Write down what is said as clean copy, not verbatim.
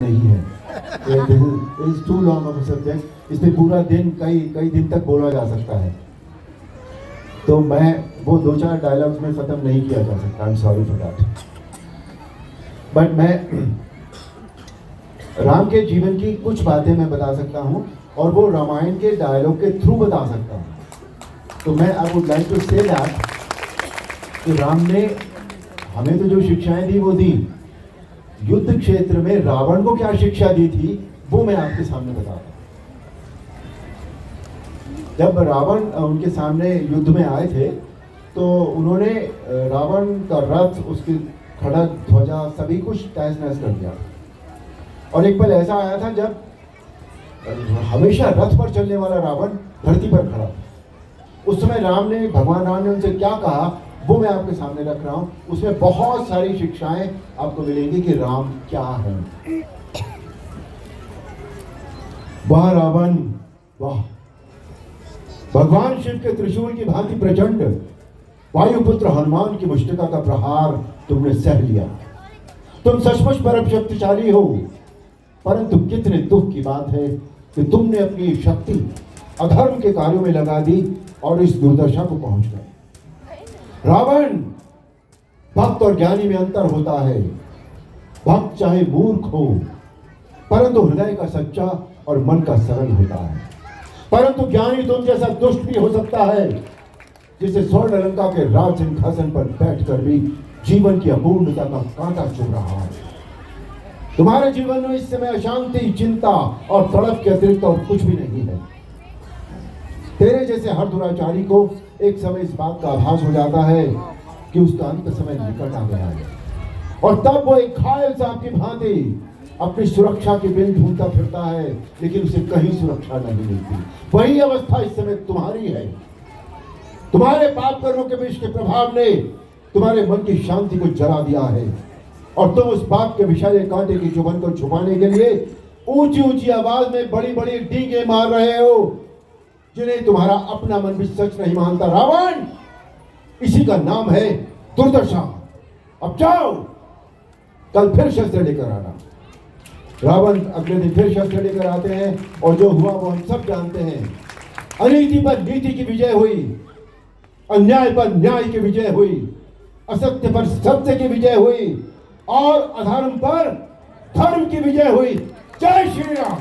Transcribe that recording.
नहीं है। Is too long of subject. इस पे पूरा दिन कई दिन तक बोला जा सकता है, तो मैं वो दो चार डायलॉग्स में खत्म नहीं किया जा सकता। I am sorry for that. But मैं राम के जीवन की कुछ बातें मैं बता सकता हूँ और वो रामायण के डायलॉग के थ्रू बता सकता हूँ। तो मैं I would like to say that कि राम ने हमें तो जो शिक्षाएं दी वो दी, युद्ध क्षेत्र में रावण को क्या शिक्षा दी थी वो मैं आपके सामने बताता हूं। जब रावण उनके सामने युद्ध में आए थे तो उन्होंने रावण का रथ, उसकी खड़ग, ध्वजा, सभी कुछ तहस नहस कर दिया। और एक पल ऐसा आया था जब हमेशा रथ पर चलने वाला रावण धरती पर खड़ा था। उस समय भगवान राम ने उनसे क्या कहा वो मैं आपके सामने रख रहा हूं। उसमें बहुत सारी शिक्षाएं आपको मिलेंगी कि राम क्या है। वाह रावण वाह, भगवान शिव के त्रिशूल की भांति प्रचंड वायुपुत्र हनुमान की मुष्टिका का प्रहार तुमने सह लिया। तुम सचमुच परम शक्तिशाली हो, परंतु कितने दुख की बात है कि तुमने अपनी शक्ति अधर्म के कार्यों में लगा दी और इस दुर्दशा को पहुंच गए। रावण, भक्त और ज्ञानी में अंतर होता है। भक्त चाहे मूर्ख हो परंतु हृदय का सच्चा और मन का सरल होता है, परंतु ज्ञानी तुम जैसा दुष्ट भी हो सकता है, जिसे स्वर्ण लंका के राज सिंहासन पर बैठकर भी जीवन की अपूर्णता का कांटा चुभ रहा है। तुम्हारे जीवन में इस समय अशांति, चिंता और तड़प के अतिरिक्त और कुछ भी नहीं है। तेरे जैसे हर दुराचारी को एक समय इस बात का आभास हो जाता है कि उसका अंत समय निकट आ गया है, और तब वो एक घायल सांप की भांति अपनी सुरक्षा की बिन ढूंढता फिरता है, लेकिन उसे कहीं सुरक्षा नहीं मिलती। वही अवस्था इस समय तुम्हारी है। तुम्हारे पाप कर्मों के विष के प्रभाव ने तुम्हारे मन की शांति को जला दिया है, और तुम उस पाप के विषाले कांटे की चुभन को छुपाने के लिए ऊंची ऊंची आवाज में बड़ी बड़ी डींगे मार रहे हो, जिन्हें तुम्हारा अपना मन भी सच नहीं मानता। रावण, इसी का नाम है दुर्दशा। अब जाओ, कल फिर शस्त्र लेकर आना। रावण अगले दिन फिर शस्त्र लेकर आते हैं और जो हुआ वो हम सब जानते हैं। अनीति पर नीति की विजय हुई, अन्याय पर न्याय की विजय हुई, असत्य पर सत्य की विजय हुई और अधर्म पर धर्म की विजय हुई। जय श्री राम।